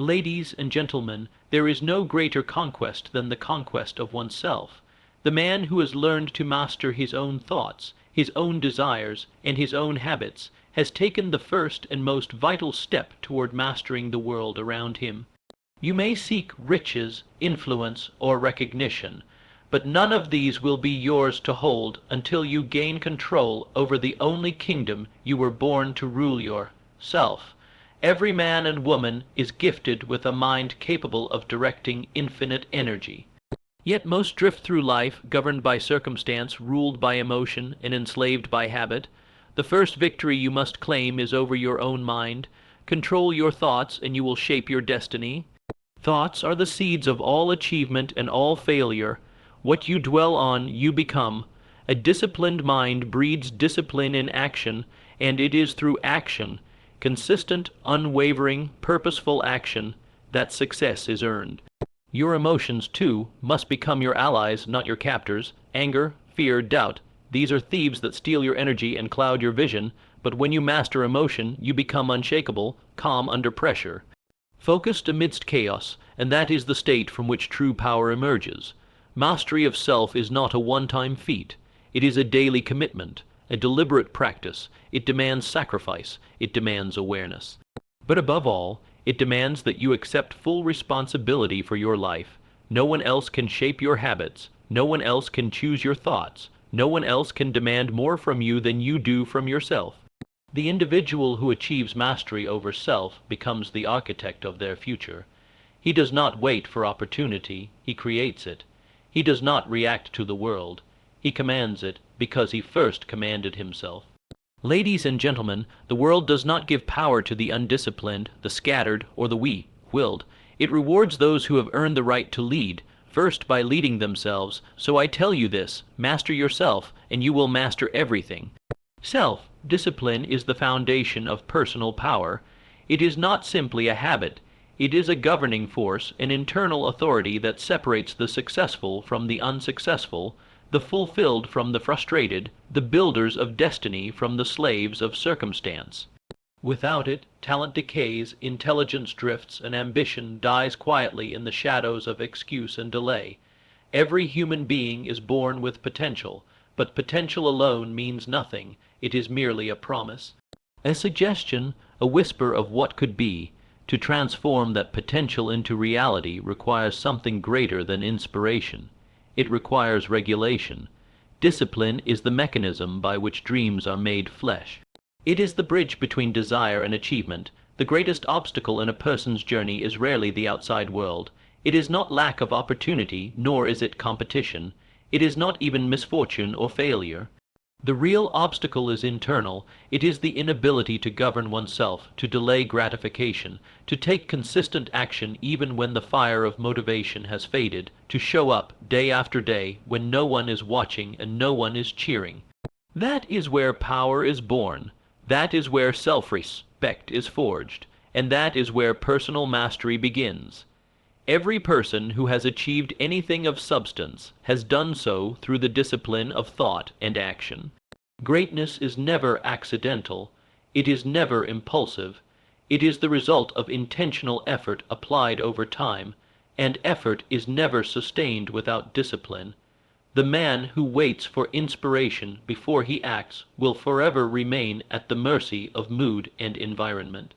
Ladies and gentlemen, there is no greater conquest than the conquest of oneself. The man who has learned to master his own thoughts, his own desires, and his own habits has taken the first and most vital step toward mastering the world around him. You may seek riches, influence, or recognition, but none of these will be yours to hold until you gain control over the only kingdom you were born to rule, yourself. Every man and woman is gifted with a mind capable of directing infinite energy. Yet most drift through life governed by circumstance, ruled by emotion, and enslaved by habit. The first victory you must claim is over your own mind. Control your thoughts, and you will shape your destiny. Thoughts are the seeds of all achievement and all failure. What you dwell on, you become. A disciplined mind breeds discipline in action, and it is through action, consistent, unwavering, purposeful action, that success is earned. Your emotions, too, must become your allies, not your captors. Anger, fear, doubt, these are thieves that steal your energy and cloud your vision, but when you master emotion, you become unshakable, calm under pressure, focused amidst chaos, and that is the state from which true power emerges. Mastery of self is not a one-time feat. It is a daily commitment, a deliberate practice. It demands sacrifice. It demands awareness. But above all, it demands that you accept full responsibility for your life. No one else can shape your habits. No one else can choose your thoughts. No one else can demand more from you than you do from yourself. The individual who achieves mastery over self becomes the architect of their future. He does not wait for opportunity, he creates it. He does not react to the world. He commands it because he first commanded himself. Ladies and gentlemen, the world does not give power to the undisciplined, the scattered, or the weak-willed. It rewards those who have earned the right to lead, first by leading themselves. So I tell you this, master yourself, and you will master everything. Self-discipline is the foundation of personal power. It is not simply a habit. It is a governing force, an internal authority that separates the successful from the unsuccessful, the fulfilled from the frustrated, the builders of destiny from the slaves of circumstance. Without it, talent decays, intelligence drifts, and ambition dies quietly in the shadows of excuse and delay. Every human being is born with potential, but potential alone means nothing. It is merely a promise, a suggestion, a whisper of what could be. To transform that potential into reality requires something greater than inspiration. It requires regulation. Discipline is the mechanism by which dreams are made flesh. It is the bridge between desire and achievement. The greatest obstacle in a person's journey is rarely the outside world. It is not lack of opportunity, nor is it competition. It is not even misfortune or failure. The real obstacle is internal. It is the inability to govern oneself, to delay gratification, to take consistent action even when the fire of motivation has faded, to show up day after day when no one is watching and no one is cheering. That is where power is born. That is where self-respect is forged. And that is where personal mastery begins. Every person who has achieved anything of substance has done so through the discipline of thought and action. Greatness is never accidental. It is never impulsive. It is the result of intentional effort applied over time, and effort is never sustained without discipline. The man who waits for inspiration before he acts will forever remain at the mercy of mood and environment.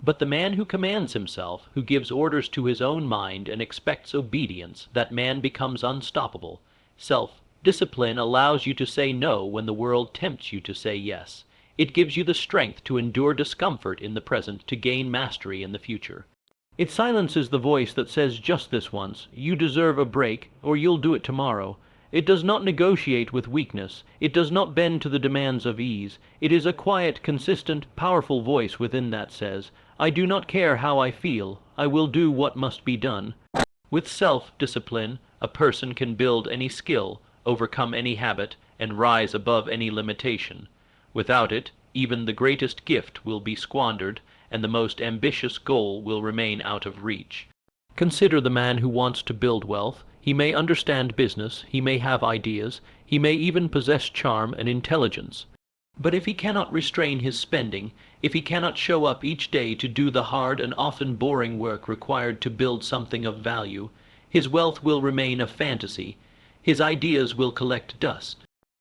But the man who commands himself, who gives orders to his own mind and expects obedience, that man becomes unstoppable. Self-discipline allows you to say no when the world tempts you to say yes. It gives you the strength to endure discomfort in the present, to gain mastery in the future. It silences the voice that says just this once, you deserve a break, or you'll do it tomorrow. It does not negotiate with weakness. It does not bend to the demands of ease. It is a quiet, consistent, powerful voice within that says, I do not care how I feel. I will do what must be done. With self-discipline, a person can build any skill, overcome any habit, and rise above any limitation. Without it, even the greatest gift will be squandered, and the most ambitious goal will remain out of reach. Consider the man who wants to build wealth. He may understand business, he may have ideas, he may even possess charm and intelligence. But if he cannot restrain his spending, if he cannot show up each day to do the hard and often boring work required to build something of value, his wealth will remain a fantasy, his ideas will collect dust.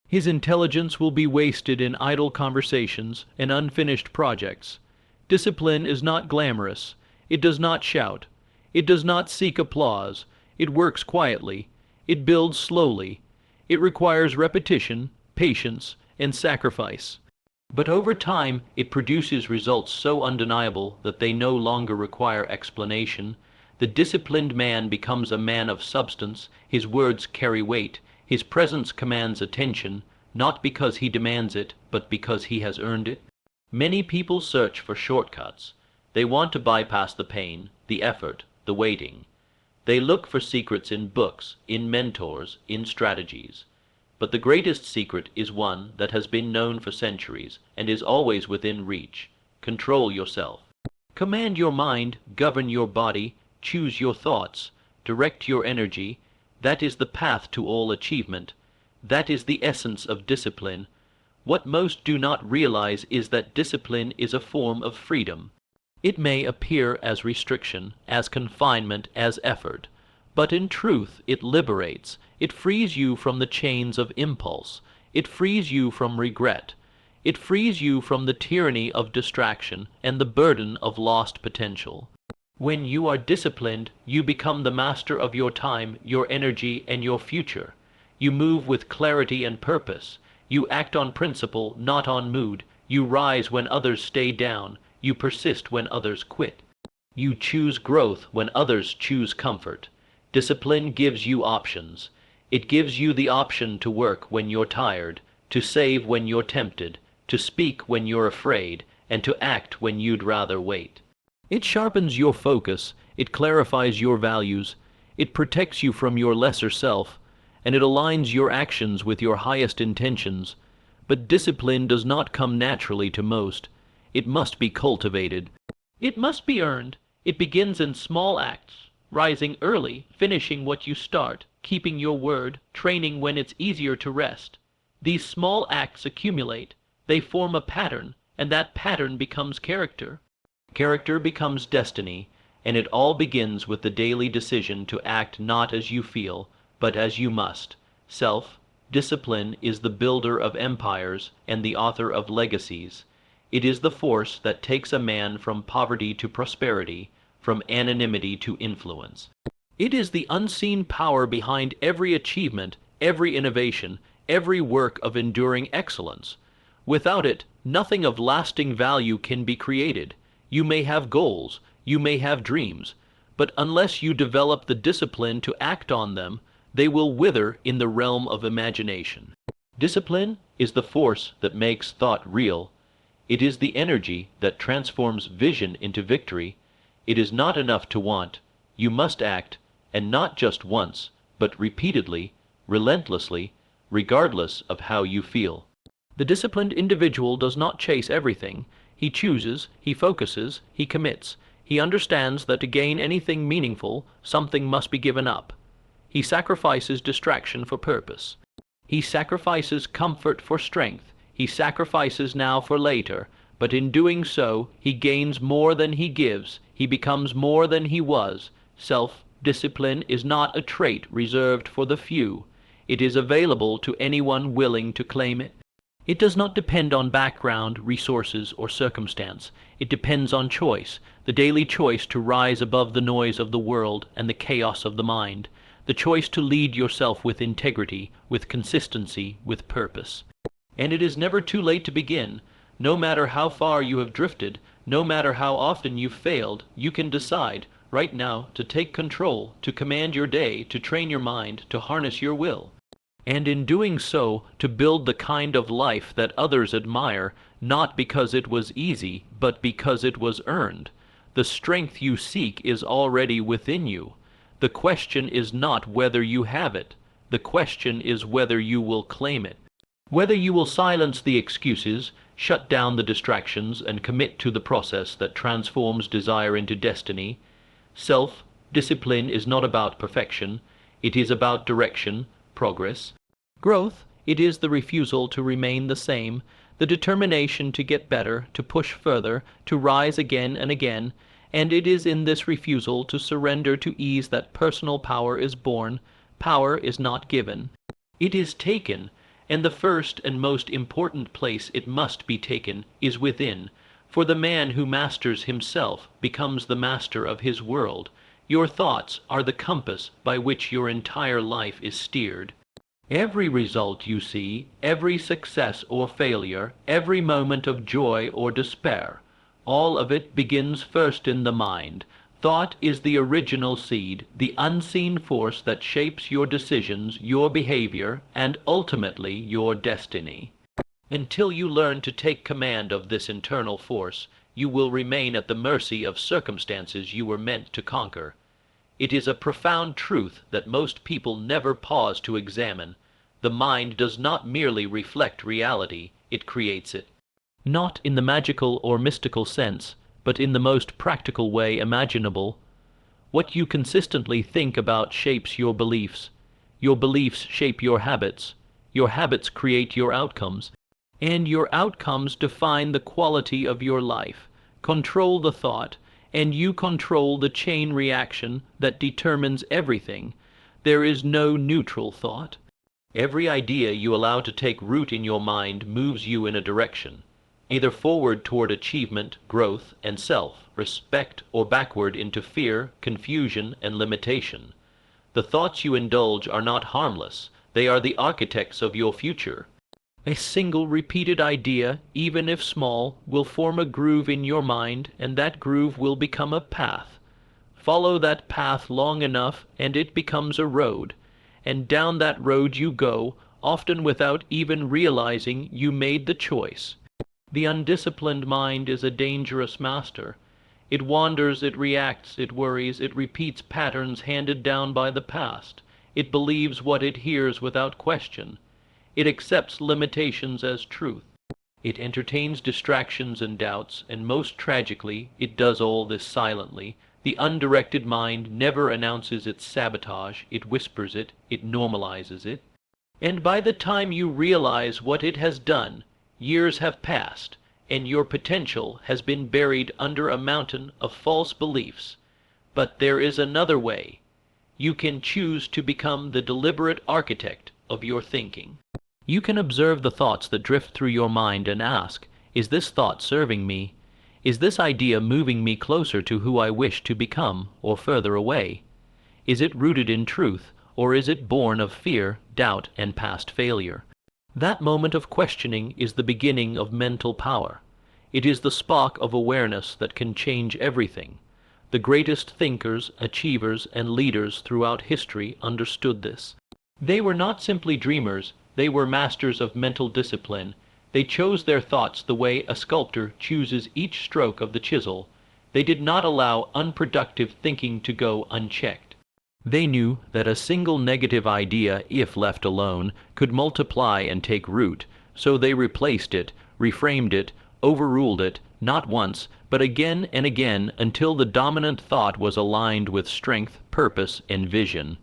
His intelligence will be wasted in idle conversations and unfinished projects. Discipline is not glamorous. It does not shout. It does not seek applause. It works quietly. It builds slowly. It requires repetition, patience, and sacrifice. But over time, it produces results so undeniable that they no longer require explanation. The disciplined man becomes a man of substance. His words carry weight. His presence commands attention, not because he demands it, but because he has earned it. Many people search for shortcuts. They want to bypass the pain, the effort, the waiting. They look for secrets in books, in mentors, in strategies. But the greatest secret is one that has been known for centuries and is always within reach. Control yourself. Command your mind, govern your body, choose your thoughts, direct your energy. That is the path to all achievement. That is the essence of discipline. What most do not realize is that discipline is a form of freedom. It may appear as restriction, as confinement, as effort, but in truth it liberates. It frees you from the chains of impulse. It frees you from regret. It frees you from the tyranny of distraction and the burden of lost potential. When you are disciplined, you become the master of your time, your energy, and your future. You move with clarity and purpose. You act on principle, not on mood. You rise when others stay down. You persist when others quit. You choose growth when others choose comfort. Discipline gives you options. It gives you the option to work when you're tired, to save when you're tempted, to speak when you're afraid, and to act when you'd rather wait. It sharpens your focus, it clarifies your values, it protects you from your lesser self, and it aligns your actions with your highest intentions. But discipline does not come naturally to most. It must be cultivated. It must be earned. It begins in small acts, rising early, finishing what you start, keeping your word, training when it's easier to rest. These small acts accumulate. They form a pattern, and that pattern becomes character. Character becomes destiny, and it all begins with the daily decision to act not as you feel, but as you must. Self-discipline is the builder of empires and the author of legacies. It is the force that takes a man from poverty to prosperity, from anonymity to influence. It is the unseen power behind every achievement, every innovation, every work of enduring excellence. Without it, nothing of lasting value can be created. You may have goals, you may have dreams, but unless you develop the discipline to act on them, they will wither in the realm of imagination. Discipline is the force that makes thought real. It is the energy that transforms vision into victory. It is not enough to want. You must act, and not just once, but repeatedly, relentlessly, regardless of how you feel. The disciplined individual does not chase everything. He chooses, he focuses, he commits. He understands that to gain anything meaningful, something must be given up. He sacrifices distraction for purpose. He sacrifices comfort for strength. He sacrifices now for later, but in doing so, he gains more than he gives. He becomes more than he was. Self-discipline is not a trait reserved for the few. It is available to anyone willing to claim it. It does not depend on background, resources, or circumstance. It depends on choice, the daily choice to rise above the noise of the world and the chaos of the mind, the choice to lead yourself with integrity, with consistency, with purpose. And it is never too late to begin. No matter how far you have drifted, no matter how often you've failed, you can decide right now to take control, to command your day, to train your mind, to harness your will. And in doing so, to build the kind of life that others admire, not because it was easy, but because it was earned. The strength you seek is already within you. The question is not whether you have it. The question is whether you will claim it. Whether you will silence the excuses, shut down the distractions, and commit to the process that transforms desire into destiny. Self-discipline is not about perfection. It is about direction, progress. Growth, it is the refusal to remain the same, the determination to get better, to push further, to rise again and again, and it is in this refusal to surrender to ease that personal power is born. Power is not given. It is taken, and the first and most important place it must be taken is within, for the man who masters himself becomes the master of his world. Your thoughts are the compass by which your entire life is steered. Every result you see, every success or failure, every moment of joy or despair, all of it begins first in the mind. Thought is the original seed, the unseen force that shapes your decisions, your behavior, and ultimately your destiny. Until you learn to take command of this internal force, you will remain at the mercy of circumstances you were meant to conquer. It is a profound truth that most people never pause to examine. The mind does not merely reflect reality, it creates it. Not in the magical or mystical sense, but in the most practical way imaginable. What you consistently think about shapes your beliefs. Your beliefs shape your habits create your outcomes, and your outcomes define the quality of your life. Control the thought, and you control the chain reaction that determines everything. There is no neutral thought. Every idea you allow to take root in your mind moves you in a direction, either forward toward achievement, growth, and self-respect, or backward into fear, confusion, and limitation. The thoughts you indulge are not harmless. They are the architects of your future. A single repeated idea, even if small, will form a groove in your mind, and that groove will become a path. Follow that path long enough, and it becomes a road. And down that road you go, often without even realizing you made the choice. The undisciplined mind is a dangerous master. It wanders, it reacts, it worries, it repeats patterns handed down by the past. It believes what it hears without question. It accepts limitations as truth. It entertains distractions and doubts, and most tragically, it does all this silently. The undirected mind never announces its sabotage, it whispers it normalizes it. And by the time you realize what it has done, years have passed, and your potential has been buried under a mountain of false beliefs. But there is another way. You can choose to become the deliberate architect of your thinking. You can observe the thoughts that drift through your mind and ask, is this thought serving me? Is this idea moving me closer to who I wish to become, or further away? Is it rooted in truth, or is it born of fear, doubt, and past failure? That moment of questioning is the beginning of mental power. It is the spark of awareness that can change everything. The greatest thinkers, achievers, and leaders throughout history understood this. They were not simply dreamers, they were masters of mental discipline. They chose their thoughts the way a sculptor chooses each stroke of the chisel. They did not allow unproductive thinking to go unchecked. They knew that a single negative idea, if left alone, could multiply and take root, so they replaced it, reframed it, overruled it, not once, but again and again, until the dominant thought was aligned with strength, purpose, and vision.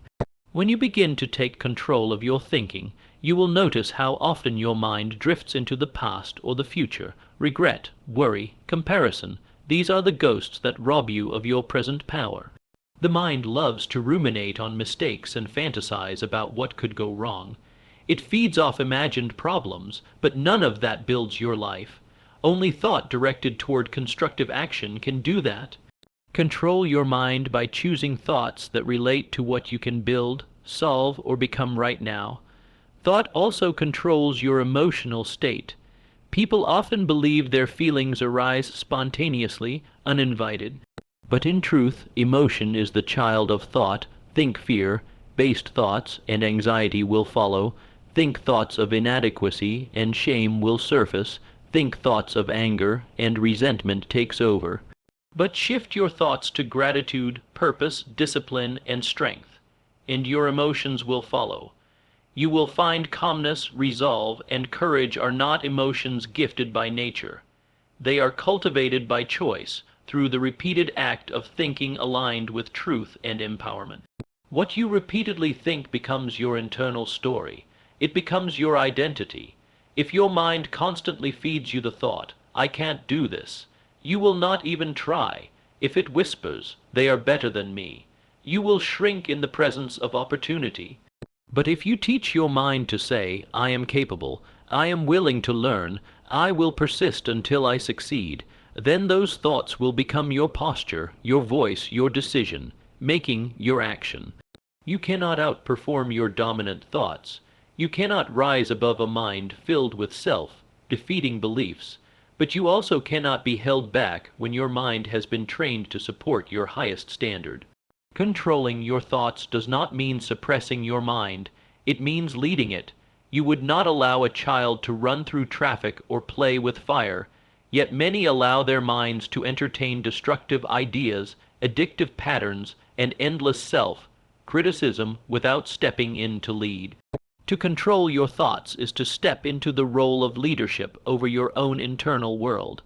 When you begin to take control of your thinking, you will notice how often your mind drifts into the past or the future. Regret, worry, comparison, these are the ghosts that rob you of your present power. The mind loves to ruminate on mistakes and fantasize about what could go wrong. It feeds off imagined problems, but none of that builds your life. Only thought directed toward constructive action can do that. Control your mind by choosing thoughts that relate to what you can build, solve, or become right now. Thought also controls your emotional state. People often believe their feelings arise spontaneously, uninvited. But in truth, emotion is the child of thought. Think fear, based thoughts, and anxiety will follow. Think thoughts of inadequacy, and shame will surface. Think thoughts of anger, and resentment takes over. But shift your thoughts to gratitude, purpose, discipline, and strength, and your emotions will follow. You will find calmness, resolve, and courage are not emotions gifted by nature. They are cultivated by choice, through the repeated act of thinking aligned with truth and empowerment. What you repeatedly think becomes your internal story. It becomes your identity. If your mind constantly feeds you the thought, "I can't do this," you will not even try. If it whispers, "They are better than me," you will shrink in the presence of opportunity. But if you teach your mind to say, "I am capable, I am willing to learn, I will persist until I succeed," then those thoughts will become your posture, your voice, your decision, making your action. You cannot outperform your dominant thoughts. You cannot rise above a mind filled with self-defeating beliefs, but you also cannot be held back when your mind has been trained to support your highest standard. Controlling your thoughts does not mean suppressing your mind. It means leading it. You would not allow a child to run through traffic or play with fire, yet many allow their minds to entertain destructive ideas, addictive patterns, and endless self-criticism without stepping in to lead. To control your thoughts is to step into the role of leadership over your own internal world.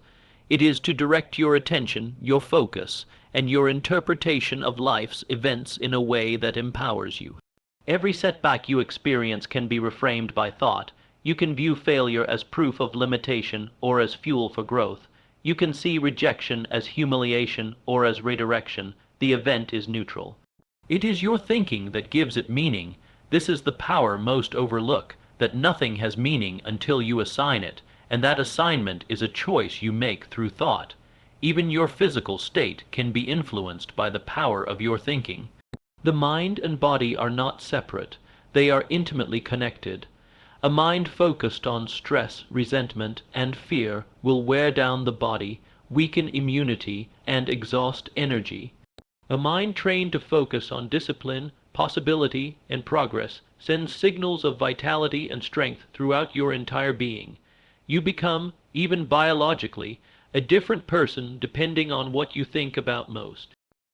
It is to direct your attention, your focus, and your interpretation of life's events in a way that empowers you. Every setback you experience can be reframed by thought. You can view failure as proof of limitation or as fuel for growth. You can see rejection as humiliation or as redirection. The event is neutral. It is your thinking that gives it meaning. This is the power most overlook, that nothing has meaning until you assign it, and that assignment is a choice you make through thought. Even your physical state can be influenced by the power of your thinking. The mind and body are not separate. They are intimately connected. A mind focused on stress, resentment, and fear will wear down the body, weaken immunity, and exhaust energy. A mind trained to focus on discipline, possibility, and progress sends signals of vitality and strength throughout your entire being. You become, even biologically, a different person depending on what you think about most.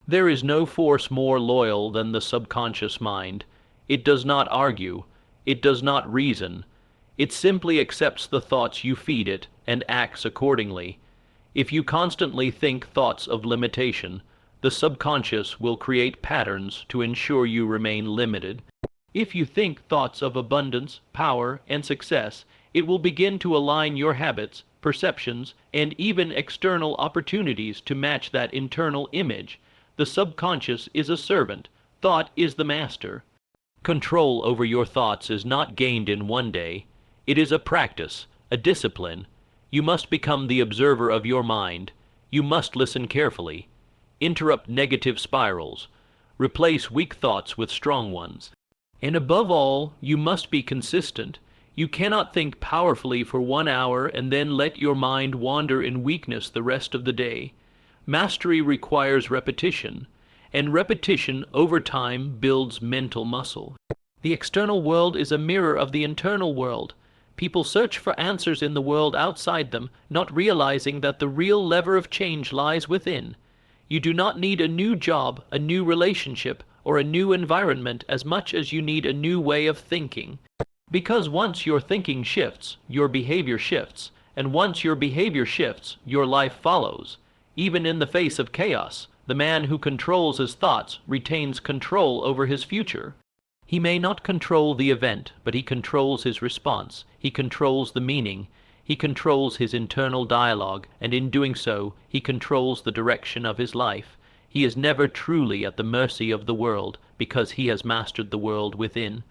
There is no force more loyal than the subconscious mind. It does not argue. It does not reason. It simply accepts the thoughts you feed it and acts accordingly. If you constantly think thoughts of limitation, the subconscious will create patterns to ensure you remain limited. If you think thoughts of abundance, power, and success, it will begin to align your habits, perceptions, and even external opportunities to match that internal image. The subconscious is a servant. Thought is the master. Control over your thoughts is not gained in one day. It is a practice, a discipline. You must become the observer of your mind. You must listen carefully. Interrupt negative spirals. Replace weak thoughts with strong ones. And above all, you must be consistent. You cannot think powerfully for 1 hour and then let your mind wander in weakness the rest of the day. Mastery requires repetition, and repetition over time builds mental muscle. The external world is a mirror of the internal world. People search for answers in the world outside them, not realizing that the real lever of change lies within. You do not need a new job, a new relationship, or a new environment as much as you need a new way of thinking. Because once your thinking shifts, your behavior shifts, and once your behavior shifts, your life follows. Even in the face of chaos, the man who controls his thoughts retains control over his future. He may not control the event, but he controls his response. He controls the meaning. He controls his internal dialogue, and in doing so, he controls the direction of his life. He is never truly at the mercy of the world, because he has mastered the world within.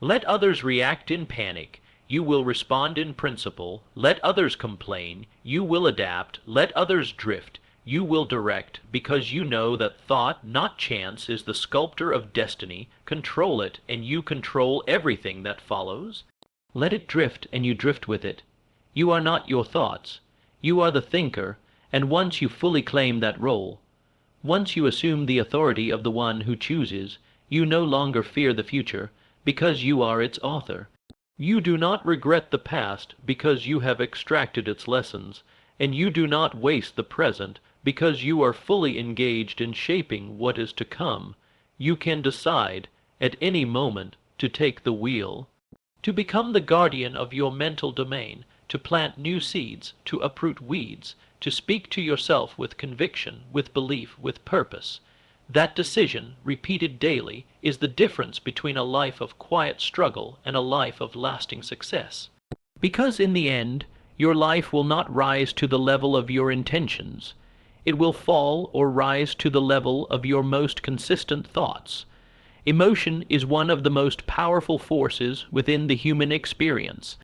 Let others react in panic. You will respond in principle. Let others complain. You will adapt. Let others drift. You will direct, because you know that thought, not chance, is the sculptor of destiny. Control it, and you control everything that follows. Let it drift, and you drift with it. You are not your thoughts. You are the thinker, and once you fully claim that role, once you assume the authority of the one who chooses, you no longer fear the future, because you are its author. You do not regret the past, because you have extracted its lessons, and you do not waste the present, because you are fully engaged in shaping what is to come. You can decide, at any moment, to take the wheel. To become the guardian of your mental domain, to plant new seeds, to uproot weeds, to speak to yourself with conviction, with belief, with purpose. That decision, repeated daily, is the difference between a life of quiet struggle and a life of lasting success. Because in the end, your life will not rise to the level of your intentions. It will fall or rise to the level of your most consistent thoughts. Emotion is one of the most powerful forces within the human experience.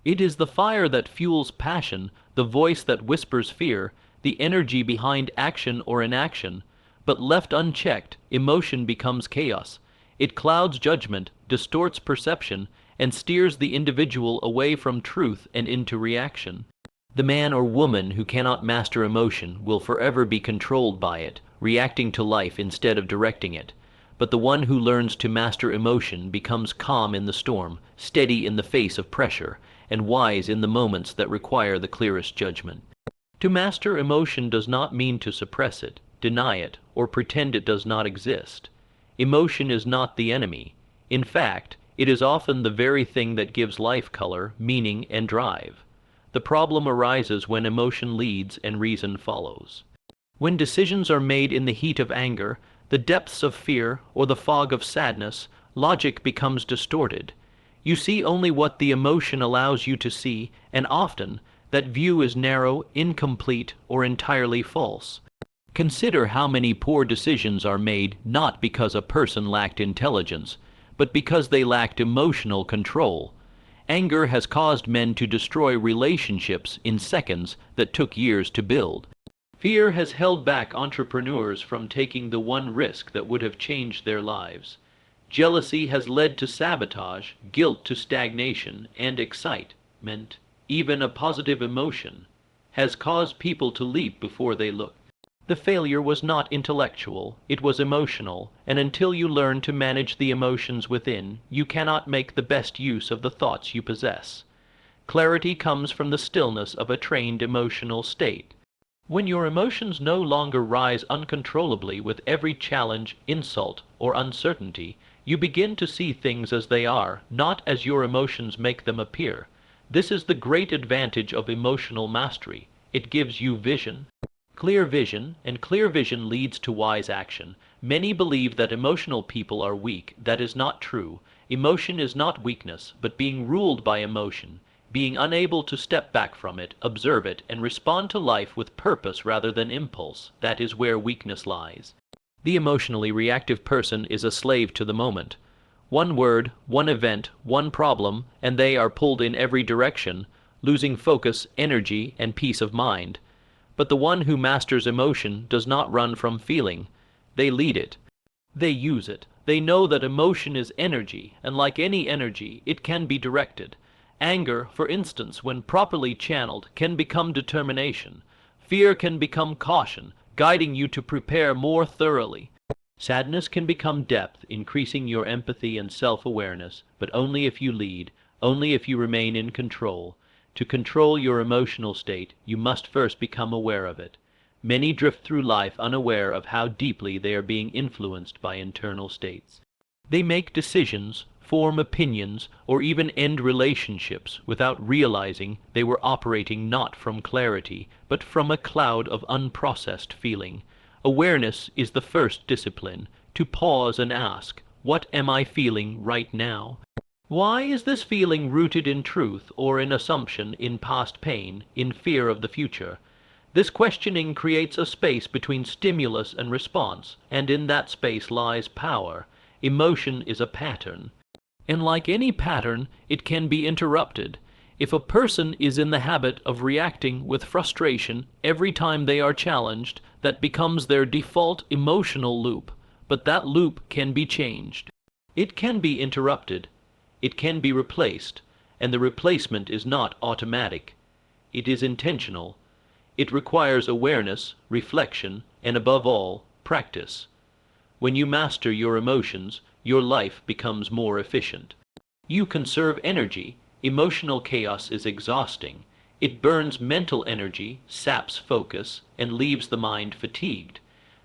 It is the fire that fuels passion, the voice that whispers fear, the energy behind action or inaction. But left unchecked, emotion becomes chaos. It clouds judgment, distorts perception, and steers the individual away from truth and into reaction. The man or woman who cannot master emotion will forever be controlled by it, reacting to life instead of directing it. But the one who learns to master emotion becomes calm in the storm, steady in the face of pressure, and wise in the moments that require the clearest judgment. To master emotion does not mean to suppress it, deny it, or pretend it does not exist. Emotion is not the enemy. In fact, it is often the very thing that gives life color, meaning, and drive. The problem arises when emotion leads and reason follows. When decisions are made in the heat of anger, the depths of fear, or the fog of sadness, logic becomes distorted. You see only what the emotion allows you to see, and often that view is narrow, incomplete, or entirely false. Consider how many poor decisions are made not because a person lacked intelligence, but because they lacked emotional control. Anger has caused men to destroy relationships in seconds that took years to build. Fear has held back entrepreneurs from taking the one risk that would have changed their lives. Jealousy has led to sabotage, guilt to stagnation, and excitement, even a positive emotion, has caused people to leap before they look. The failure was not intellectual, it was emotional, and until you learn to manage the emotions within, you cannot make the best use of the thoughts you possess. Clarity comes from the stillness of a trained emotional state. When your emotions no longer rise uncontrollably with every challenge, insult, or uncertainty, you begin to see things as they are, not as your emotions make them appear. This is the great advantage of emotional mastery. It gives you vision. Clear vision, and clear vision leads to wise action. Many believe that emotional people are weak. That is not true. Emotion is not weakness, but being ruled by emotion. Being unable to step back from it, observe it, and respond to life with purpose rather than impulse, that is where weakness lies. The emotionally reactive person is a slave to the moment. One word, one event, one problem, and they are pulled in every direction, losing focus, energy, and peace of mind. But the one who masters emotion does not run from feeling. They lead it. They use it. They know that emotion is energy, and like any energy, it can be directed. Anger, for instance, when properly channeled, can become determination. Fear can become caution, guiding you to prepare more thoroughly. Sadness can become depth, increasing your empathy and self-awareness, but only if you lead, only if you remain in control. To control your emotional state, you must first become aware of it. Many drift through life unaware of how deeply they are being influenced by internal states. They make decisions, form opinions, or even end relationships without realizing they were operating not from clarity, but from a cloud of unprocessed feeling. Awareness is the first discipline, to pause and ask, what am I feeling right now? Why is this feeling rooted in truth or in assumption, in past pain, in fear of the future? This questioning creates a space between stimulus and response, and in that space lies power. Emotion is a pattern. And like any pattern, it can be interrupted. If a person is in the habit of reacting with frustration every time they are challenged, that becomes their default emotional loop. But that loop can be changed. It can be interrupted. It can be replaced, and the replacement is not automatic. It is intentional. It requires awareness, reflection, and above all, practice. When you master your emotions, your life becomes more efficient. You conserve energy. Emotional chaos is exhausting. It burns mental energy, saps focus, and leaves the mind fatigued.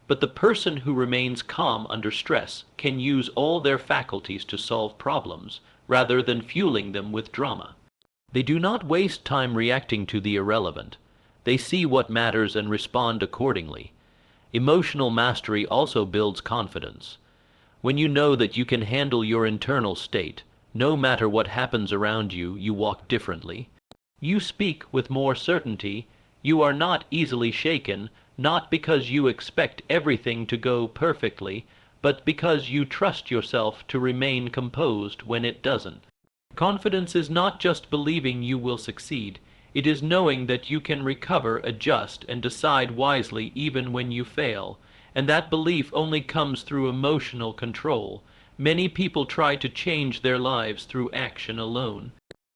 But the person who remains calm under stress can use all their faculties to solve problems, rather than fueling them with drama. They do not waste time reacting to the irrelevant. They see what matters and respond accordingly. Emotional mastery also builds confidence. When you know that you can handle your internal state, no matter what happens around you, you walk differently. You speak with more certainty. You are not easily shaken, not because you expect everything to go perfectly, but because you trust yourself to remain composed when it doesn't. Confidence is not just believing you will succeed. It is knowing that you can recover, adjust, and decide wisely even when you fail. And that belief only comes through emotional control. Many people try to change their lives through action alone.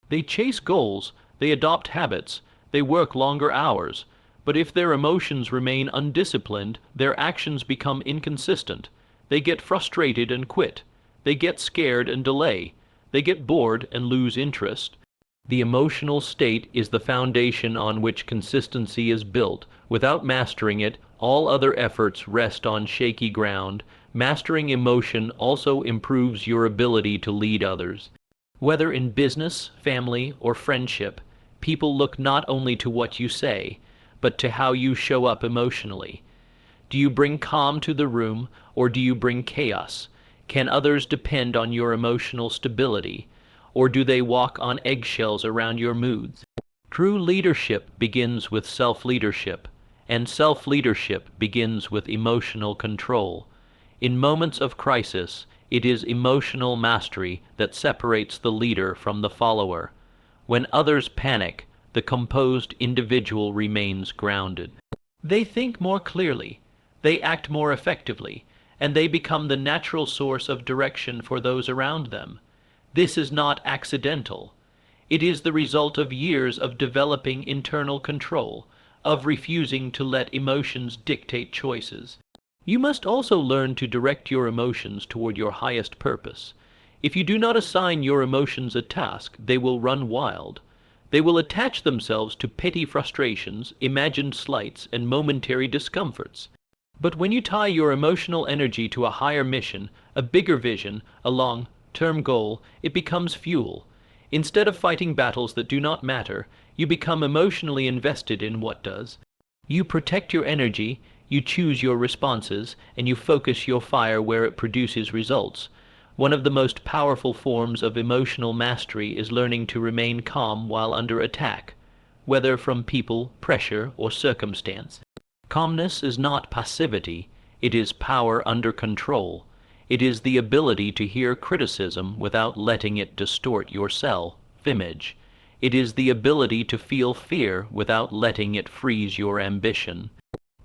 They chase goals, they adopt habits, they work longer hours. But if their emotions remain undisciplined, their actions become inconsistent. They get frustrated and quit. They get scared and delay. They get bored and lose interest. The emotional state is the foundation on which consistency is built. Without mastering it, all other efforts rest on shaky ground. Mastering emotion also improves your ability to lead others. Whether in business, family, or friendship, people look not only to what you say, but to how you show up emotionally. Do you bring calm to the room, or do you bring chaos? Can others depend on your emotional stability, or do they walk on eggshells around your moods? True leadership begins with self-leadership, and self-leadership begins with emotional control. In moments of crisis, it is emotional mastery that separates the leader from the follower. When others panic, the composed individual remains grounded. They think more clearly, they act more effectively, and they become the natural source of direction for those around them. This is not accidental. It is the result of years of developing internal control, of refusing to let emotions dictate choices. You must also learn to direct your emotions toward your highest purpose. If you do not assign your emotions a task, they will run wild. They will attach themselves to petty frustrations, imagined slights, and momentary discomforts. But when you tie your emotional energy to a higher mission, a bigger vision, a long-term goal, it becomes fuel. Instead of fighting battles that do not matter, you become emotionally invested in what does. You protect your energy, you choose your responses, and you focus your fire where it produces results. One of the most powerful forms of emotional mastery is learning to remain calm while under attack, whether from people, pressure, or circumstance. Calmness is not passivity, it is power under control. It is the ability to hear criticism without letting it distort your self-image. It is the ability to feel fear without letting it freeze your ambition.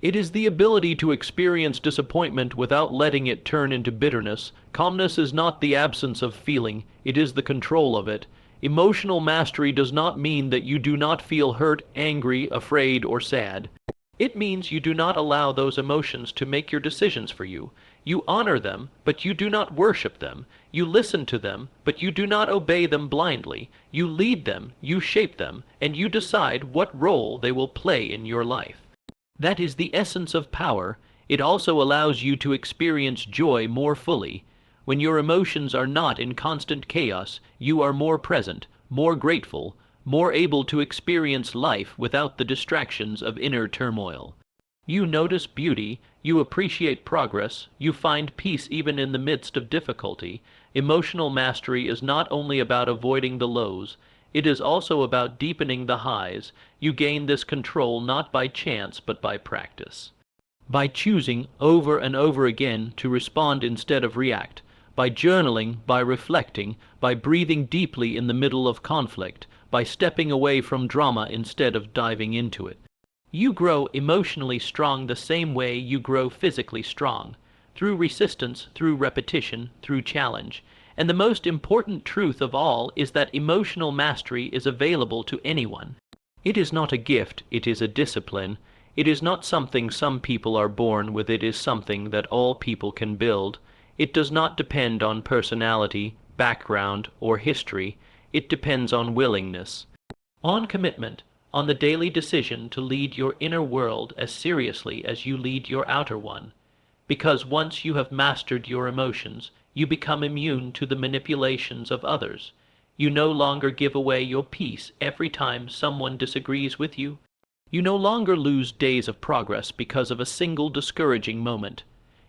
It is the ability to experience disappointment without letting it turn into bitterness. Calmness is not the absence of feeling, it is the control of it. Emotional mastery does not mean that you do not feel hurt, angry, afraid, or sad. It means you do not allow those emotions to make your decisions for you. You honor them, but you do not worship them. You listen to them, but you do not obey them blindly. You lead them, you shape them, and you decide what role they will play in your life. That is the essence of power. It also allows you to experience joy more fully. When your emotions are not in constant chaos, you are more present, more grateful, more able to experience life without the distractions of inner turmoil. You notice beauty, you appreciate progress, you find peace even in the midst of difficulty. Emotional mastery is not only about avoiding the lows, it is also about deepening the highs. You gain this control not by chance but by practice. By choosing over and over again to respond instead of react, by journaling, by reflecting, by breathing deeply in the middle of conflict, by stepping away from drama instead of diving into it. You grow emotionally strong the same way you grow physically strong, through resistance, through repetition, through challenge. And the most important truth of all is that emotional mastery is available to anyone. It is not a gift, it is a discipline. It is not something some people are born with, it is something that all people can build. It does not depend on personality, background, or history. It depends on willingness, on commitment, on the daily decision to lead your inner world as seriously as you lead your outer one. Because once you have mastered your emotions, you become immune to the manipulations of others. You no longer give away your peace every time someone disagrees with you. You no longer lose days of progress because of a single discouraging moment.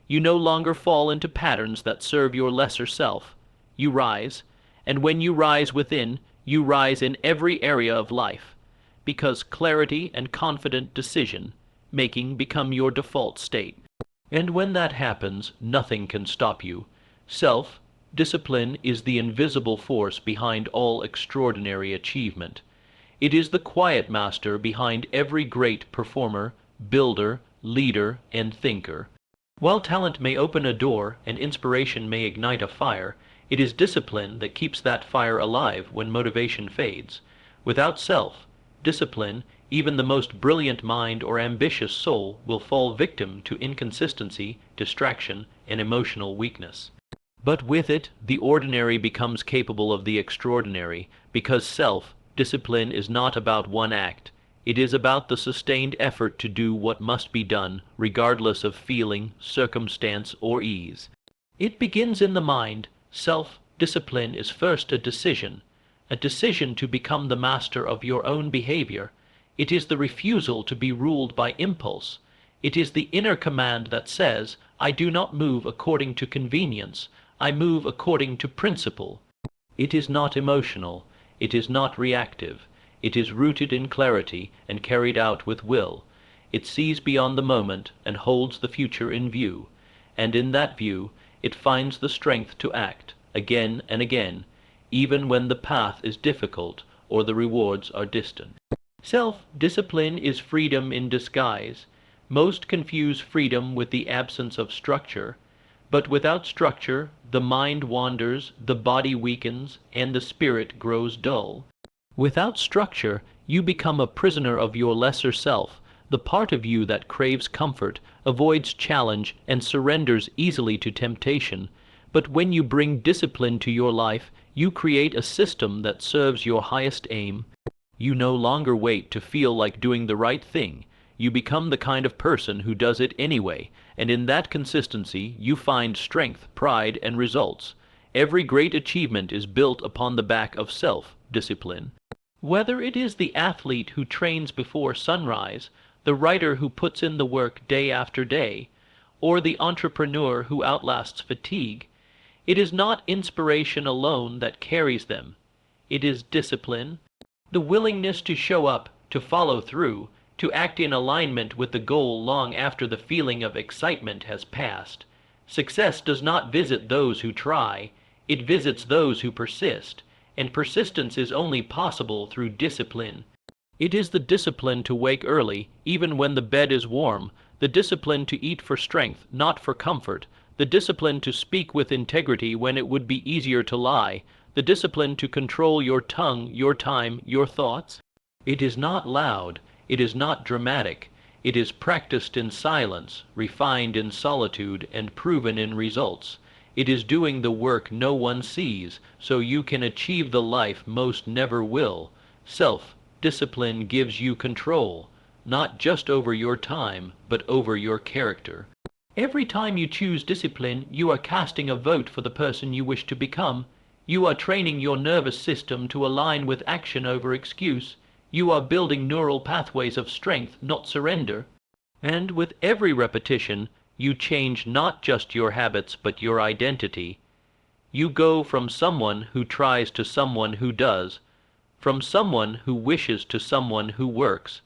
You no longer fall into patterns that serve your lesser self. You rise, and when you rise within, you rise in every area of life. because clarity and confident decision making become your default state. And when that happens, nothing can stop you. Self-discipline is the invisible force behind all extraordinary achievement. It is the quiet master behind every great performer, builder, leader, and thinker. While talent may open a door and inspiration may ignite a fire, it is discipline that keeps that fire alive when motivation fades. Without self-discipline, even the most brilliant mind or ambitious soul will fall victim to inconsistency, distraction, and emotional weakness. But with it, the ordinary becomes capable of the extraordinary, because self-discipline is not about one act. It is about the sustained effort to do what must be done, regardless of feeling, circumstance, or ease. It begins in the mind. Self-discipline is first a decision to become the master of your own behavior. It is the refusal to be ruled by impulse. It is the inner command that says, I do not move according to convenience, I move according to principle. It is not emotional, it is not reactive. It is rooted in clarity and carried out with will. It sees beyond the moment and holds the future in view. And in that view, it finds the strength to act, again and again, even when the path is difficult or the rewards are distant. Self-discipline is freedom in disguise. Most confuse freedom with the absence of structure. But without structure, the mind wanders, the body weakens, and the spirit grows dull. Without structure, you become a prisoner of your lesser self, the part of you that craves comfort, avoids challenge, and surrenders easily to temptation. But when you bring discipline to your life, you create a system that serves your highest aim. You no longer wait to feel like doing the right thing. You become the kind of person who does it anyway, and in that consistency you find strength, pride, and results. Every great achievement is built upon the back of self-discipline. Whether it is the athlete who trains before sunrise, the writer who puts in the work day after day, or the entrepreneur who outlasts fatigue, it is not inspiration alone that carries them. It is discipline, the willingness to show up, to follow through, to act in alignment with the goal long after the feeling of excitement has passed. Success does not visit those who try, it visits those who persist. And persistence is only possible through discipline. It is the discipline to wake early, even when the bed is warm, the discipline to eat for strength, not for comfort, the discipline to speak with integrity when it would be easier to lie, the discipline to control your tongue, your time, your thoughts. It is not loud, it is not dramatic, it is practiced in silence, refined in solitude, and proven in results. It is doing the work no one sees, so you can achieve the life most never will. Self-discipline gives you control, not just over your time, but over your character. Every time you choose discipline, you are casting a vote for the person you wish to become. You are training your nervous system to align with action over excuse. You are building neural pathways of strength, not surrender. And with every repetition, you change not just your habits, but your identity. You go from someone who tries to someone who does, from someone who wishes to someone who works.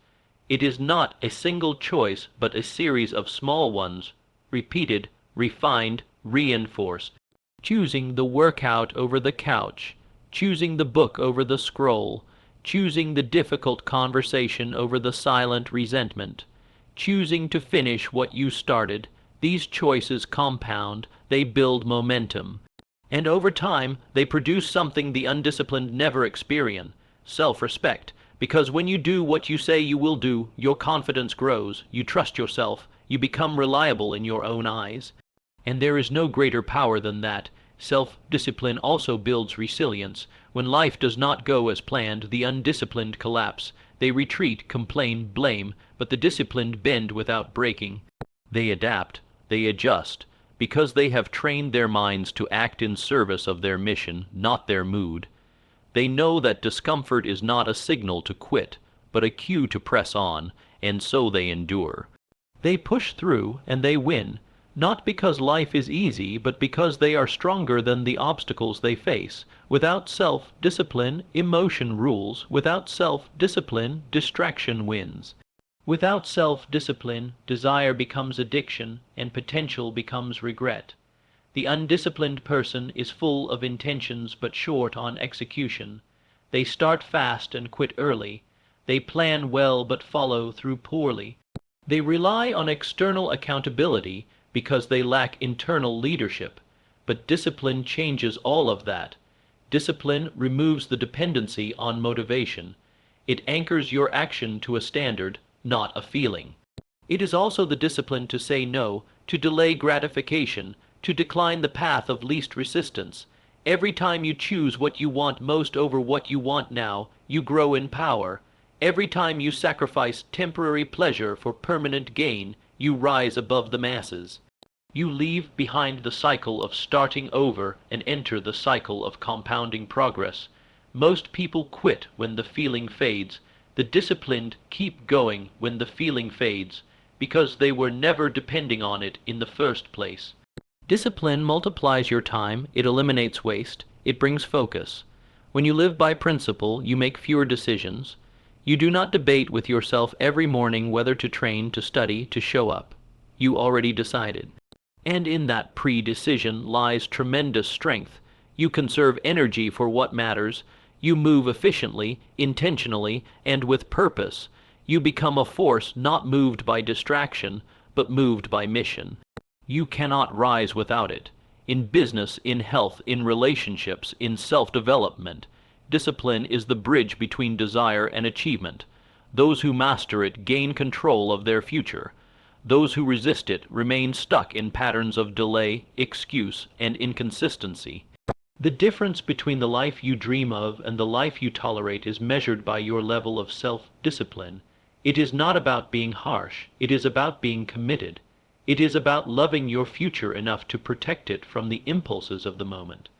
It is not a single choice, but a series of small ones, repeated, refined, reinforced. Choosing the workout over the couch, choosing the book over the scroll, choosing the difficult conversation over the silent resentment, choosing to finish what you started. These choices compound, they build momentum. And over time, they produce something the undisciplined never experience, self-respect. Because when you do what you say you will do, your confidence grows, you trust yourself, you become reliable in your own eyes. And there is no greater power than that. Self-discipline also builds resilience. When life does not go as planned, the undisciplined collapse. They retreat, complain, blame, but the disciplined bend without breaking. They adapt. They adjust, because they have trained their minds to act in service of their mission, not their mood. They know that discomfort is not a signal to quit, but a cue to press on, and so they endure. They push through, and they win. Not because life is easy, but because they are stronger than the obstacles they face. Without self-discipline, emotion rules. Without self-discipline, distraction wins. Without self-discipline, desire becomes addiction, and potential becomes regret. The undisciplined person is full of intentions but short on execution. They start fast and quit early. They plan well but follow through poorly. They rely on external accountability because they lack internal leadership. But discipline changes all of that. Discipline removes the dependency on motivation. It anchors your action to a standard, not a feeling. It is also the discipline to say no, to delay gratification, to decline the path of least resistance. Every time you choose what you want most over what you want now, you grow in power. Every time you sacrifice temporary pleasure for permanent gain, you rise above the masses. You leave behind the cycle of starting over and enter the cycle of compounding progress. Most people quit when the feeling fades. The disciplined keep going when the feeling fades, because they were never depending on it in the first place. Discipline multiplies your time, it eliminates waste, it brings focus. When you live by principle, you make fewer decisions. You do not debate with yourself every morning whether to train, to study, to show up. You already decided. And in that pre-decision lies tremendous strength. You conserve energy for what matters. You move efficiently, intentionally, and with purpose. You become a force not moved by distraction, but moved by mission. You cannot rise without it. In business, in health, in relationships, in self-development, discipline is the bridge between desire and achievement. Those who master it gain control of their future. Those who resist it remain stuck in patterns of delay, excuse, and inconsistency. The difference between the life you dream of and the life you tolerate is measured by your level of self-discipline. It is not about being harsh, it is about being committed. It is about loving your future enough to protect it from the impulses of the moment.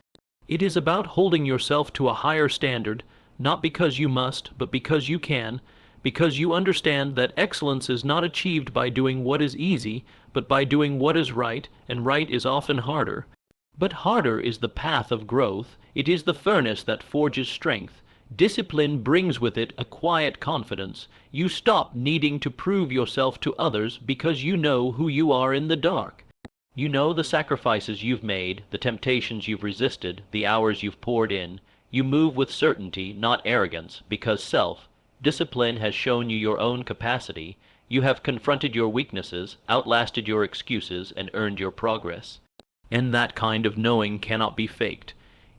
It is about holding yourself to a higher standard, not because you must, but because you can, because you understand that excellence is not achieved by doing what is easy, but by doing what is right, and right is often harder. But harder is the path of growth. It is the furnace that forges strength. Discipline brings with it a quiet confidence. You stop needing to prove yourself to others because you know who you are in the dark. You know the sacrifices you've made, the temptations you've resisted, the hours you've poured in. You move with certainty, not arrogance, because self-discipline has shown you your own capacity. You have confronted your weaknesses, outlasted your excuses, and earned your progress. And that kind of knowing cannot be faked.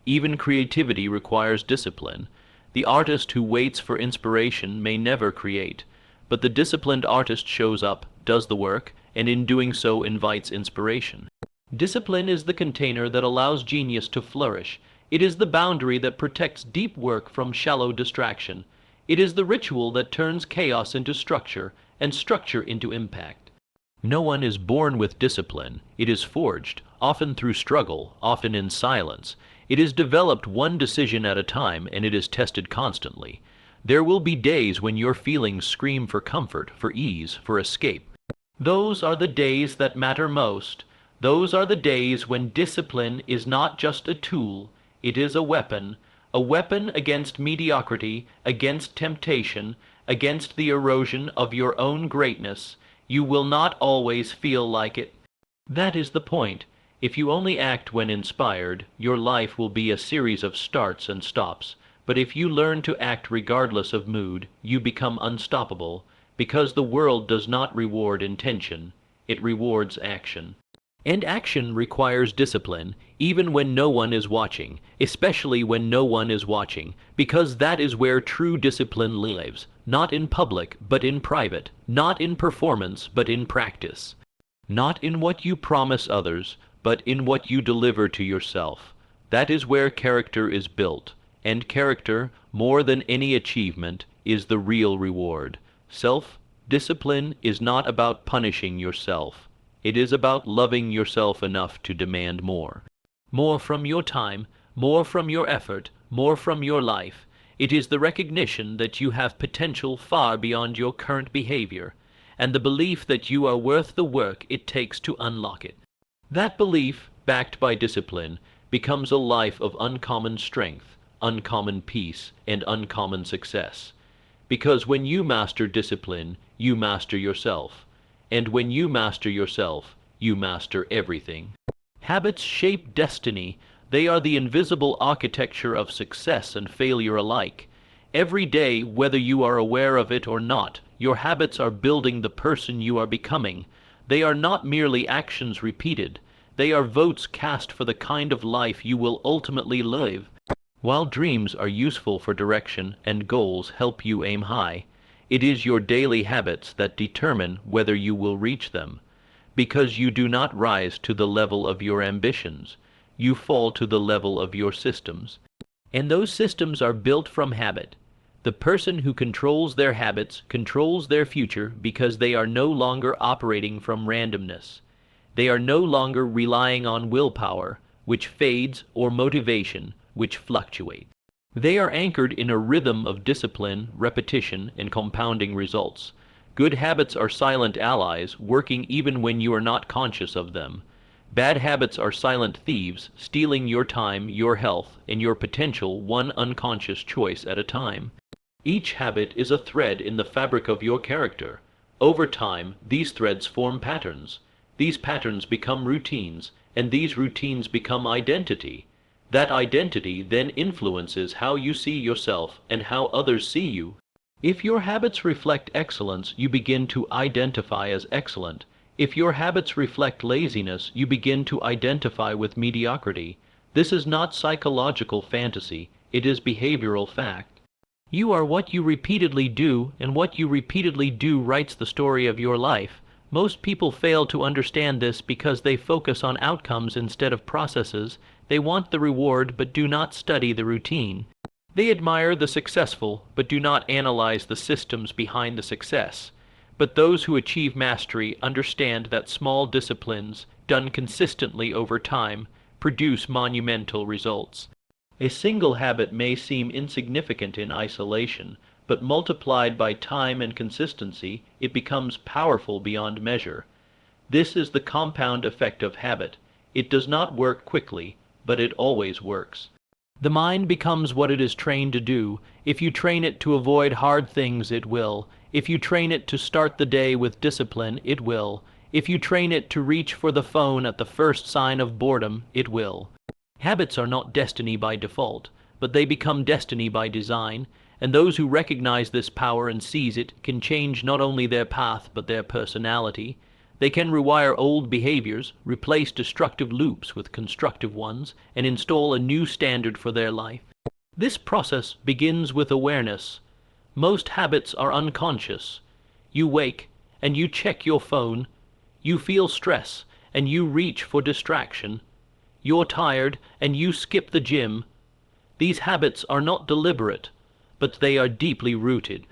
Even creativity requires discipline. The artist who waits for inspiration may never create, but the disciplined artist shows up, does the work, and in doing so invites inspiration. Discipline is the container that allows genius to flourish. It is the boundary that protects deep work from shallow distraction. It is the ritual that turns chaos into structure, and structure into impact. No one is born with discipline. It is forged, often through struggle, often in silence. It is developed one decision at a time, and it is tested constantly. There will be days when your feelings scream for comfort, for ease, for escape. Those are the days that matter most. Those are the days when discipline is not just a tool, it is a weapon against mediocrity, against temptation, against the erosion of your own greatness. You will not always feel like it. That is the point. If you only act when inspired, your life will be a series of starts and stops. But if you learn to act regardless of mood, you become unstoppable, because the world does not reward intention, it rewards action. And action requires discipline, even when no one is watching, especially when no one is watching, because that is where true discipline lives, not in public, but in private, not in performance, but in practice, not in what you promise others, but in what you deliver to yourself. That is where character is built, and character, more than any achievement, is the real reward. Self-discipline is not about punishing yourself. It is about loving yourself enough to demand more. More from your time, more from your effort, more from your life. It is the recognition that you have potential far beyond your current behavior, and the belief that you are worth the work it takes to unlock it. That belief, backed by discipline, becomes a life of uncommon strength, uncommon peace, and uncommon success. Because when you master discipline, you master yourself. And when you master yourself, you master everything. Habits shape destiny. They are the invisible architecture of success and failure alike. Every day, whether you are aware of it or not, your habits are building the person you are becoming. They are not merely actions repeated. They are votes cast for the kind of life you will ultimately live. While dreams are useful for direction and goals help you aim high, it is your daily habits that determine whether you will reach them. Because you do not rise to the level of your ambitions, you fall to the level of your systems. And those systems are built from habit. The person who controls their habits controls their future because they are no longer operating from randomness. They are no longer relying on willpower, which fades, or motivation, which fluctuates. They are anchored in a rhythm of discipline, repetition, and compounding results. Good habits are silent allies, working even when you are not conscious of them. Bad habits are silent thieves, stealing your time, your health, and your potential one unconscious choice at a time. Each habit is a thread in the fabric of your character. Over time, these threads form patterns. These patterns become routines, and these routines become identity. That identity then influences how you see yourself and how others see you. If your habits reflect excellence, you begin to identify as excellent. If your habits reflect laziness, you begin to identify with mediocrity. This is not psychological fantasy, it is behavioral fact. You are what you repeatedly do, and what you repeatedly do writes the story of your life. Most people fail to understand this because they focus on outcomes instead of processes. They want the reward but do not study the routine. They admire the successful but do not analyze the systems behind the success. But those who achieve mastery understand that small disciplines, done consistently over time, produce monumental results. A single habit may seem insignificant in isolation, but multiplied by time and consistency, it becomes powerful beyond measure. This is the compound effect of habit. It does not work quickly, but it always works. The mind becomes what it is trained to do. If you train it to avoid hard things, it will. If you train it to start the day with discipline, it will. If you train it to reach for the phone at the first sign of boredom, it will. Habits are not destiny by default, but they become destiny by design, and those who recognize this power and seize it can change not only their path but their personality. They can rewire old behaviors, replace destructive loops with constructive ones, and install a new standard for their life. This process begins with awareness. Most habits are unconscious. You wake, and you check your phone. You feel stress, and you reach for distraction. You're tired, and you skip the gym. These habits are not deliberate, but they are deeply rooted.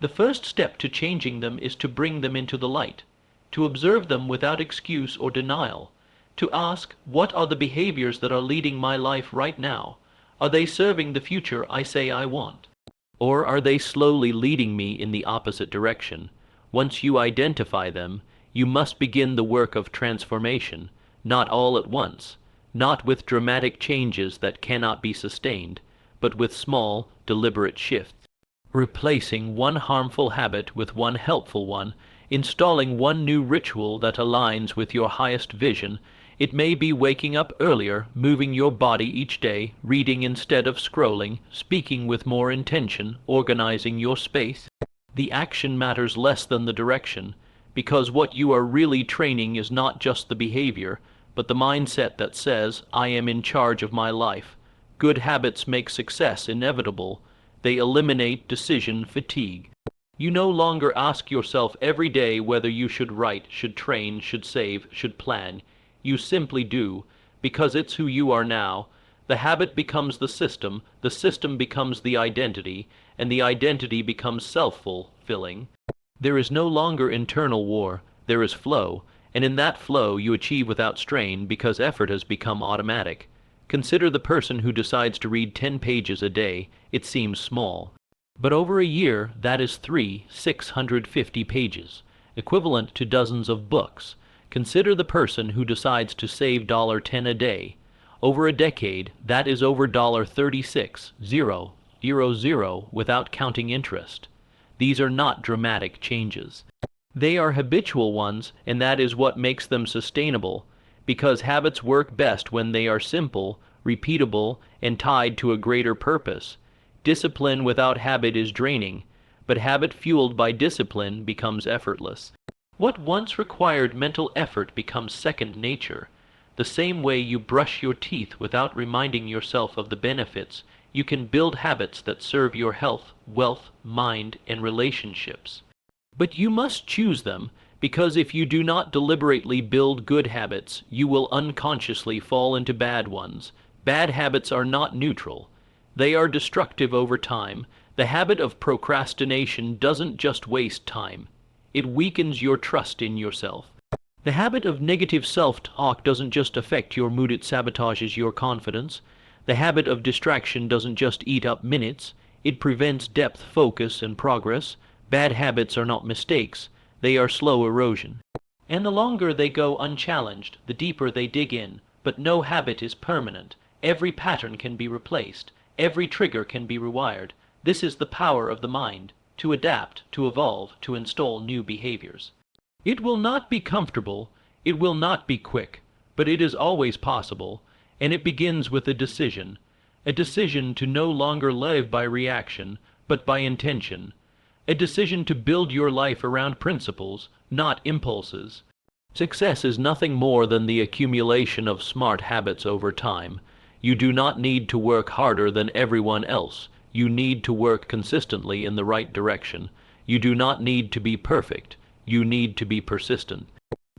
The first step to changing them is to bring them into the light, to observe them without excuse or denial, to ask, what are the behaviors that are leading my life right now? Are they serving the future I say I want? Or are they slowly leading me in the opposite direction? Once you identify them, you must begin the work of transformation, not all at once, not with dramatic changes that cannot be sustained, but with small, deliberate shifts. Replacing one harmful habit with one helpful one, installing one new ritual that aligns with your highest vision. It may be waking up earlier, moving your body each day, reading instead of scrolling, speaking with more intention, organizing your space. The action matters less than the direction, because what you are really training is not just the behavior, but the mindset that says, I am in charge of my life. Good habits make success inevitable. They eliminate decision fatigue. You no longer ask yourself every day whether you should write, should train, should save, should plan. You simply do, because it's who you are now. The habit becomes the system becomes the identity, and the identity becomes self-fulfilling. There is no longer internal war, there is flow, and in that flow you achieve without strain because effort has become automatic. Consider the person who decides to read 10 pages a day. It seems small. But over a year, that is 650 pages, equivalent to dozens of books. Consider the person who decides to save $10 a day. Over a decade, that is over $36,000 without counting interest. These are not dramatic changes. They are habitual ones, and that is what makes them sustainable, because habits work best when they are simple, repeatable, and tied to a greater purpose. Discipline without habit is draining, but habit fueled by discipline becomes effortless. What once required mental effort becomes second nature. The same way you brush your teeth without reminding yourself of the benefits, you can build habits that serve your health, wealth, mind, and relationships. But you must choose them, because if you do not deliberately build good habits, you will unconsciously fall into bad ones. Bad habits are not neutral. They are destructive over time. The habit of procrastination doesn't just waste time. It weakens your trust in yourself. The habit of negative self-talk doesn't just affect your mood, it sabotages your confidence. The habit of distraction doesn't just eat up minutes, it prevents depth, focus, and progress. Bad habits are not mistakes, they are slow erosion. And the longer they go unchallenged, the deeper they dig in. But no habit is permanent. Every pattern can be replaced. Every trigger can be rewired. This is the power of the mind, to adapt, to evolve, to install new behaviors. It will not be comfortable, it will not be quick, but it is always possible, and it begins with a decision to no longer live by reaction, but by intention, a decision to build your life around principles, not impulses. Success is nothing more than the accumulation of smart habits over time. You do not need to work harder than everyone else. You need to work consistently in the right direction. You do not need to be perfect. You need to be persistent.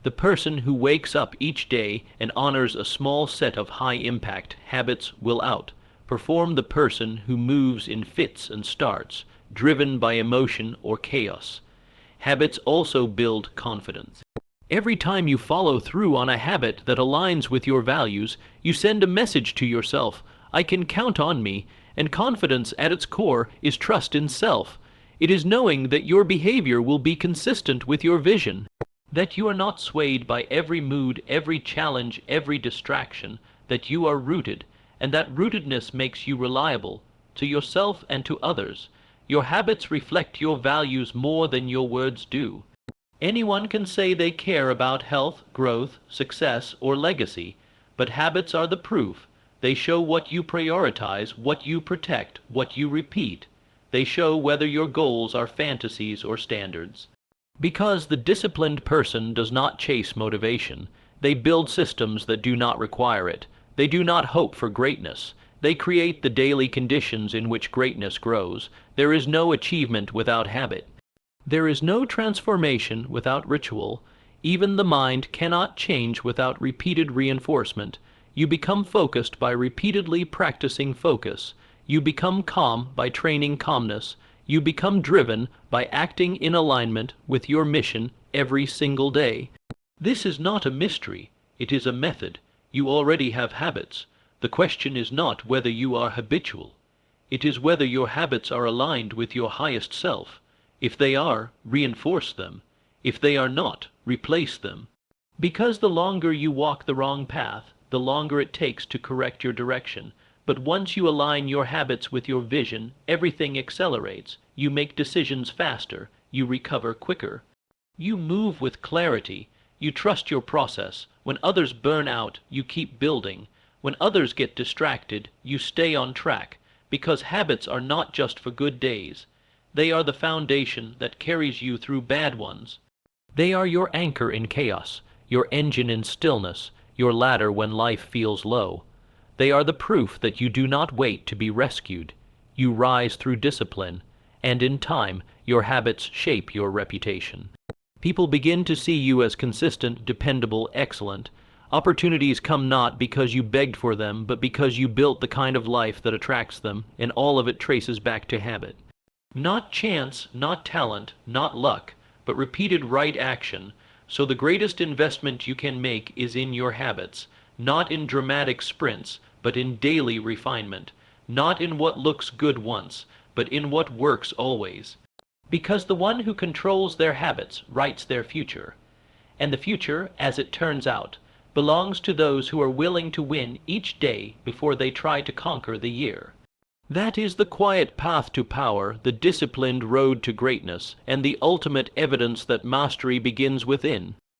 The person who wakes up each day and honors a small set of high-impact habits will outperform the person who moves in fits and starts, driven by emotion or chaos. Habits also build confidence. Every time you follow through on a habit that aligns with your values, you send a message to yourself, I can count on me, and confidence at its core is trust in self. It is knowing that your behavior will be consistent with your vision, that you are not swayed by every mood, every challenge, every distraction, that you are rooted, and that rootedness makes you reliable to yourself and to others. Your habits reflect your values more than your words do. Anyone can say they care about health, growth, success, or legacy, but habits are the proof. They show what you prioritize, what you protect, what you repeat. They show whether your goals are fantasies or standards. Because the disciplined person does not chase motivation, they build systems that do not require it. They do not hope for greatness. They create the daily conditions in which greatness grows. There is no achievement without habit. There is no transformation without ritual. Even the mind cannot change without repeated reinforcement. You become focused by repeatedly practicing focus. You become calm by training calmness. You become driven by acting in alignment with your mission every single day. This is not a mystery. It is a method. You already have habits. The question is not whether you are habitual. It is whether your habits are aligned with your highest self. If they are, reinforce them. If they are not, replace them. Because the longer you walk the wrong path, the longer it takes to correct your direction. But once you align your habits with your vision, everything accelerates. You make decisions faster. You recover quicker. You move with clarity. You trust your process. When others burn out, you keep building. When others get distracted, you stay on track. Because habits are not just for good days. They are the foundation that carries you through bad ones. They are your anchor in chaos, your engine in stillness, your ladder when life feels low. They are the proof that you do not wait to be rescued. You rise through discipline, and in time, your habits shape your reputation. People begin to see you as consistent, dependable, excellent. Opportunities come not because you begged for them, but because you built the kind of life that attracts them, and all of it traces back to habit. Not chance, not talent, not luck, but repeated right action. So the greatest investment you can make is in your habits, not in dramatic sprints, but in daily refinement, not in what looks good once, but in what works always. Because the one who controls their habits writes their future. and the future, as it turns out, belongs to those who are willing to win each day before they try to conquer the year. That is the quiet path to power, the disciplined road to greatness, and the ultimate evidence that mastery begins within.